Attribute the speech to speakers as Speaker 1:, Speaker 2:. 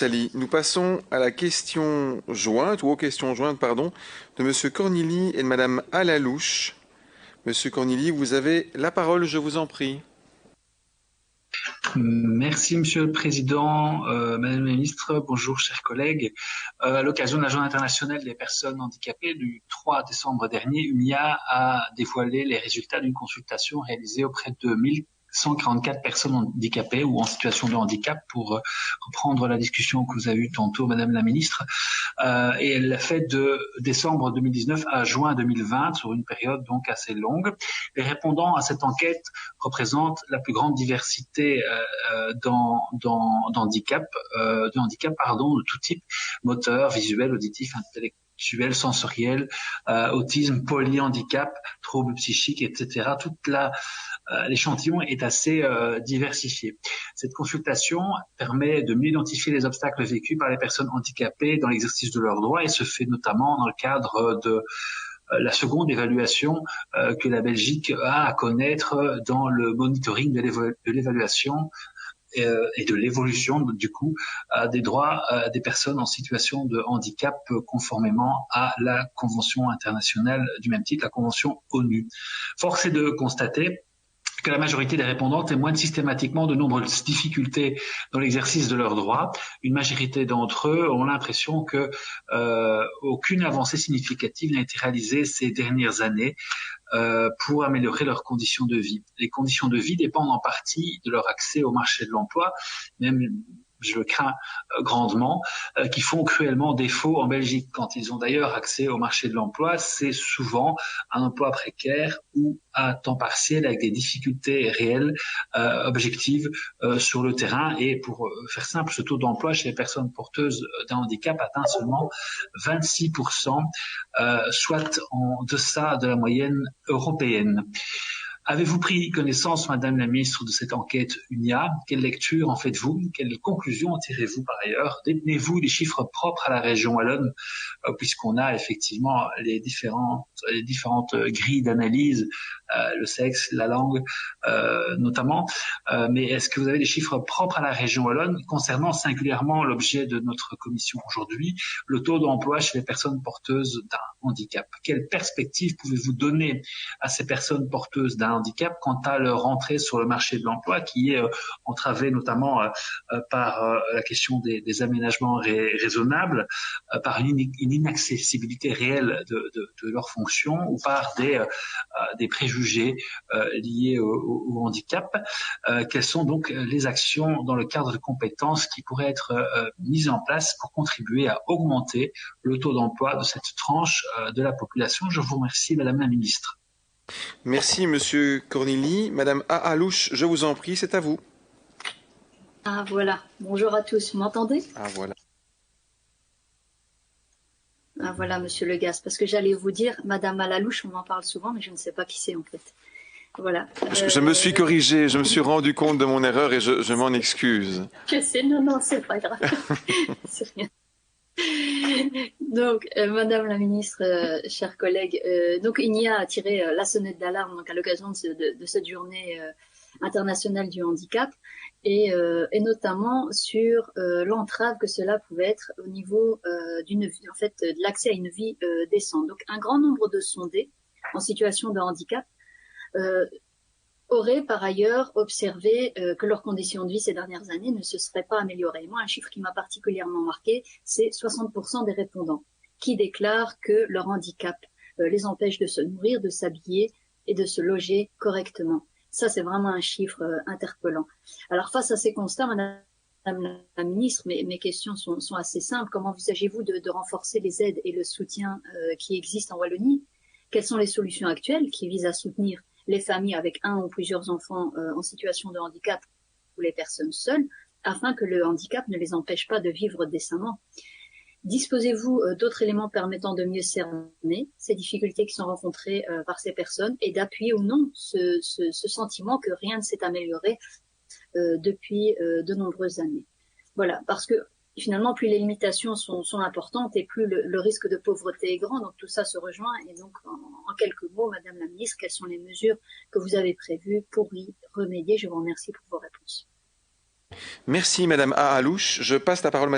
Speaker 1: Sali. Nous passons à la question jointe, ou aux questions jointes, pardon, de Monsieur Cornili et de Madame Alalouche. Monsieur Cornili, vous avez la parole, je vous en prie.
Speaker 2: Merci Monsieur le Président, Madame la Ministre, bonjour chers collègues. À l'occasion de la Journée internationale des personnes handicapées du 3 décembre dernier, UNIA a dévoilé les résultats d'une consultation réalisée auprès de 1144 personnes handicapées ou en situation de handicap, pour reprendre la discussion que vous avez eue tantôt, Madame la Ministre. Et elle l'a fait de décembre 2019 à juin 2020, sur une période donc assez longue. Les répondants à cette enquête représentent la plus grande diversité d'handicap, de tout type: moteur, visuel, auditif, intellectuel, sensoriel, autisme, polyhandicap, troubles psychiques, etc. L'échantillon est assez diversifié. Cette consultation permet de mieux identifier les obstacles vécus par les personnes handicapées dans l'exercice de leurs droits, et se fait notamment dans le cadre de la seconde évaluation que la Belgique a à connaître dans le monitoring de l'évaluation et de l'évolution du coup des droits des personnes en situation de handicap, conformément à la Convention internationale du même titre, la Convention ONU. Force est de constater que la majorité des répondants témoignent systématiquement de nombreuses difficultés dans l'exercice de leurs droits. Une majorité d'entre eux ont l'impression que aucune avancée significative n'a été réalisée ces dernières années pour améliorer leurs conditions de vie. Les conditions de vie dépendent en partie de leur accès au marché de l'emploi, même je le crains grandement, qui font cruellement défaut en Belgique. Quand ils ont d'ailleurs accès au marché de l'emploi, c'est souvent un emploi précaire ou à temps partiel, avec des difficultés réelles, objectives sur le terrain. Et pour faire simple, ce taux d'emploi chez les personnes porteuses d'un handicap atteint seulement 26%, soit en deçà de la moyenne européenne. Avez-vous pris connaissance, Madame la Ministre, de cette enquête UNIA? Quelle lecture en faites-vous? Quelles conclusions tirez-vous par ailleurs? Détenez-vous des chiffres propres à la région wallonne, puisqu'on a effectivement les différentes grilles d'analyse, le sexe, la langue notamment, mais est-ce que vous avez des chiffres propres à la région wallonne concernant singulièrement l'objet de notre commission aujourd'hui, le taux d'emploi chez les personnes porteuses d'un handicap? Quelle perspective pouvez-vous donner à ces personnes porteuses d'un handicap quant à leur entrée sur le marché de l'emploi, qui est entravé notamment par la question des aménagements raisonnables, par une inaccessibilité réelle de leurs fonctions, ou par des préjugés liés au handicap? Quelles sont donc les actions dans le cadre de compétences qui pourraient être mises en place pour contribuer à augmenter le taux d'emploi de cette tranche de la population? Je vous remercie, Madame la Ministre.
Speaker 1: Merci, Monsieur Cornili. Madame Alalouche, je vous en prie, c'est à vous.
Speaker 3: Ah voilà, bonjour à tous, vous m'entendez?
Speaker 1: Ah voilà.
Speaker 3: Ah voilà, Monsieur Legas, parce que j'allais vous dire, Madame Alalouche, on en parle souvent, mais je ne sais pas qui c'est en fait. Voilà.
Speaker 1: Je me suis corrigé, je me suis rendu compte de mon erreur et je m'en excuse.
Speaker 3: Je sais, non, c'est pas grave. C'est rien. Donc, Madame la Ministre, chers collègues, donc INIA a tiré la sonnette d'alarme donc à l'occasion de cette journée internationale du handicap, et notamment sur l'entrave que cela pouvait être au niveau de l'accès à une vie décente. Donc, un grand nombre de sondés en situation de handicap auraient par ailleurs observé que leurs conditions de vie ces dernières années ne se seraient pas améliorées. Moi, un chiffre qui m'a particulièrement marqué, c'est 60% des répondants qui déclarent que leur handicap les empêche de se nourrir, de s'habiller et de se loger correctement. Ça, c'est vraiment un chiffre interpellant. Alors, face à ces constats, Madame la Ministre, mes questions sont assez simples. Comment envisagez-vous de renforcer les aides et le soutien qui existent en Wallonie? Quelles sont les solutions actuelles qui visent à soutenir les familles avec un ou plusieurs enfants en situation de handicap ou les personnes seules, afin que le handicap ne les empêche pas de vivre décemment? Disposez-vous d'autres éléments permettant de mieux cerner ces difficultés qui sont rencontrées par ces personnes, et d'appuyer ou non ce sentiment que rien ne s'est amélioré depuis de nombreuses années? Voilà, parce que finalement, plus les limitations sont importantes et plus le risque de pauvreté est grand. Donc tout ça se rejoint. Et donc, en quelques mots, Madame la Ministre, quelles sont les mesures que vous avez prévues pour y remédier? Je vous remercie pour vos réponses.
Speaker 1: Merci, Madame Alalouche. Je passe la parole